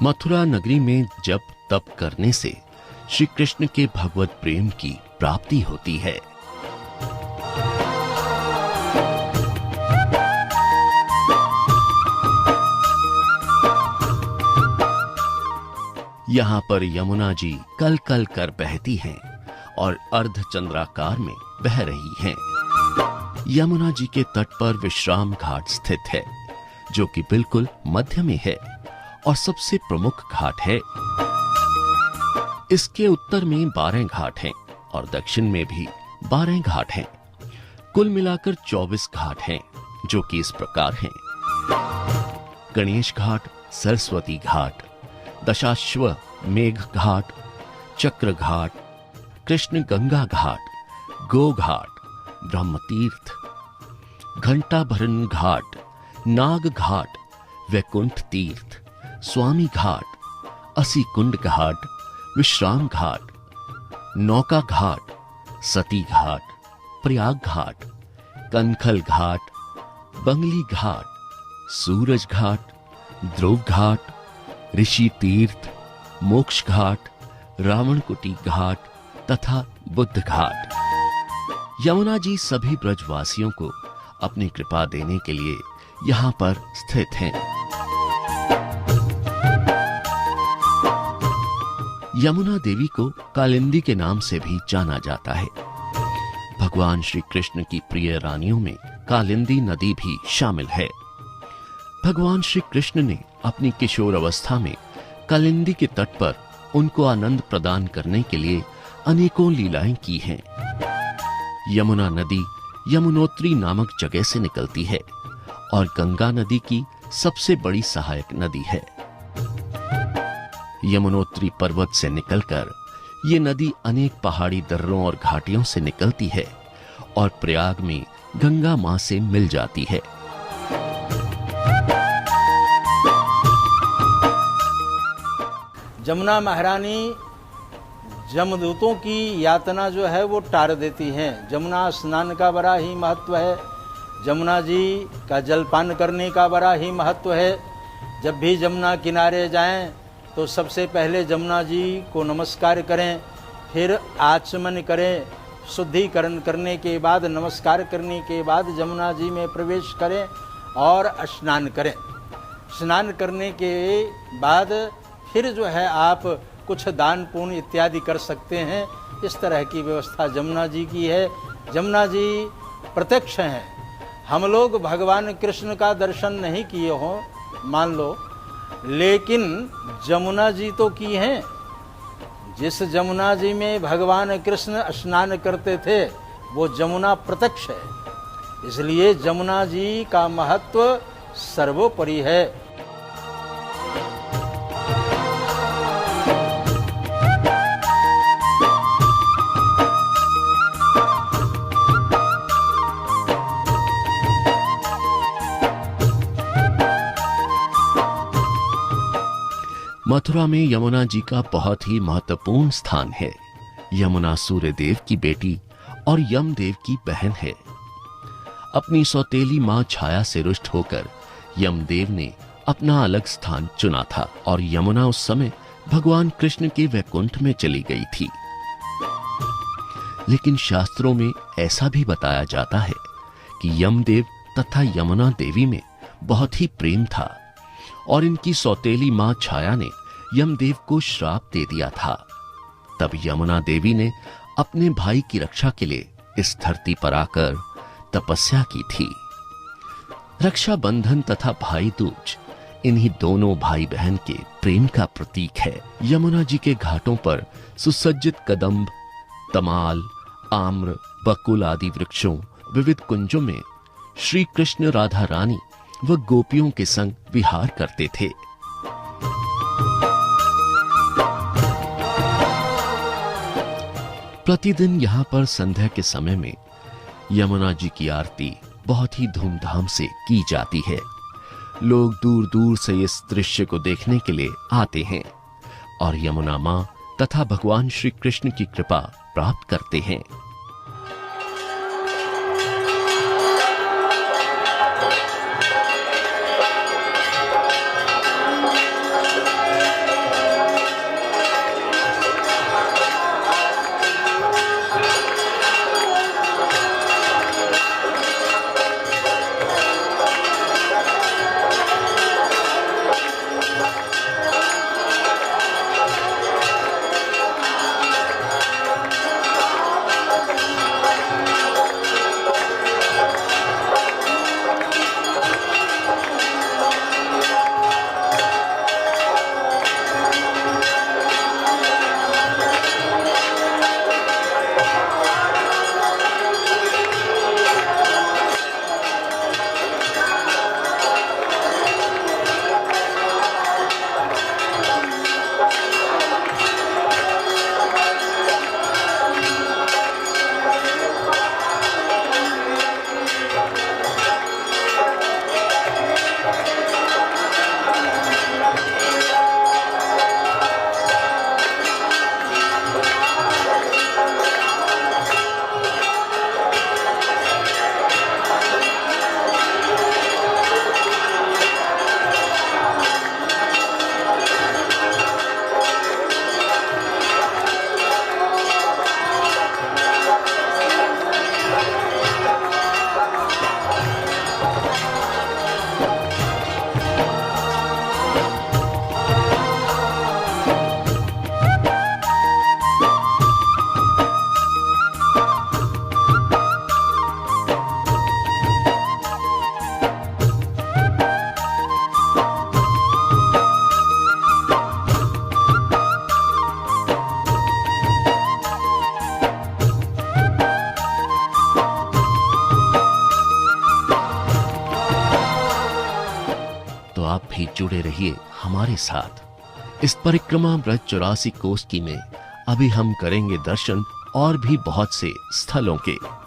मथुरा नगरी में जप तप करने से श्री कृष्ण के भगवत प्रेम की प्राप्ति होती है। यहाँ पर यमुना जी कल कल कर बहती हैं और अर्ध चंद्राकार में बह रही हैं। यमुना जी के तट पर विश्राम घाट स्थित है, जो कि बिल्कुल मध्य में है और सबसे प्रमुख घाट है। इसके उत्तर में 12 घाट हैं और दक्षिण में भी 12 घाट हैं। कुल मिलाकर 24 घाट हैं, जो कि इस प्रकार हैं: गणेश घाट, सरस्वती घाट, दशाश्व मेघ घाट, चक्र घाट, कृष्ण गंगा घाट, गो घाट, ब्रह्म तीर्थ, घंटाभरण घाट, नाग घाट, वैकुंठ तीर्थ, स्वामी घाट, असी कुंड घाट, विश्राम घाट, नौका घाट, सती घाट, प्रयाग घाट, कनखल घाट, बंगली घाट, सूरज घाट, ध्रुव घाट, ऋषि तीर्थ, मोक्ष घाट, रावणकुटी घाट तथा बुद्ध घाट। यमुना जी सभी ब्रजवासियों को अपनी कृपा देने के लिए यहाँ पर स्थित हैं। यमुना देवी को कालिंदी के नाम से भी जाना जाता है। भगवान श्री कृष्ण की प्रिय रानियों में कालिंदी नदी भी शामिल है। भगवान श्री कृष्ण ने अपनी किशोर अवस्था में कालिंदी के तट पर उनको आनंद प्रदान करने के लिए अनेकों लीलाएं की हैं। यमुना नदी यमुनोत्री नामक जगह से निकलती है और गंगा नदी की सबसे बड़ी सहायक नदी है। यमुनोत्री पर्वत से निकलकर ये नदी अनेक पहाड़ी दर्रों और घाटियों से निकलती है और प्रयाग में गंगा मां से मिल जाती है। जमुना महारानी जमदूतों की यातना जो है वो टार देती हैं। जमुना स्नान का बड़ा ही महत्व है। जमुना जी का जलपान करने का बड़ा ही महत्व है। जब भी जमुना किनारे जाएं तो सबसे पहले जमुना जी को नमस्कार करें, फिर आचमन करें। शुद्धिकरण करने के बाद, नमस्कार करने के बाद जमुना जी में प्रवेश करें और स्नान करें। स्नान करने के बाद फिर जो है आप कुछ दान पुण्य इत्यादि कर सकते हैं। इस तरह की व्यवस्था जमुना जी की है। जमुना जी प्रत्यक्ष हैं। हम लोग भगवान कृष्ण का दर्शन नहीं किए हों मान लो, लेकिन जमुना जी तो की हैं। जिस जमुना जी में भगवान कृष्ण स्नान करते थे वो जमुना प्रत्यक्ष है। इसलिए जमुना जी का महत्व सर्वोपरि है। मथुरा में यमुना जी का बहुत ही महत्वपूर्ण स्थान है। यमुना सूर्य देव की बेटी और यमदेव की बहन है। अपनी सौतेली मां छाया से रुष्ट होकर यमदेव ने अपना अलग स्थान चुना था और यमुना उस समय भगवान कृष्ण के वैकुंठ में चली गई थी। लेकिन शास्त्रों में ऐसा भी बताया जाता है कि यमदेव तथा यमुना देवी में बहुत ही प्रेम था और इनकी सौतेली मां छाया ने यमदेव को श्राप दे दिया था। तब यमुना देवी ने अपने भाई की रक्षा के लिए इस धरती पर आकर तपस्या की थी। रक्षा बंधन तथा भाई दूज इन्हीं दोनों भाई बहन के प्रेम का प्रतीक है। यमुना जी के घाटों पर सुसज्जित कदम्ब, तमाल, आम्र, बकुल आदि वृक्षों, विविध कुंजों में श्री कृष्ण, राधा रानी व गोपियों के संग विहार करते थे। प्रतिदिन यहाँ पर संध्या के समय में यमुना जी की आरती बहुत ही धूमधाम से की जाती है। लोग दूर दूर से इस दृश्य को देखने के लिए आते हैं और यमुना मां तथा भगवान श्री कृष्ण की कृपा प्राप्त करते हैं। भी जुड़े रहिए हमारे साथ। इस परिक्रमा व्रत 84 कोस की में अभी हम करेंगे दर्शन और भी बहुत से स्थलों के।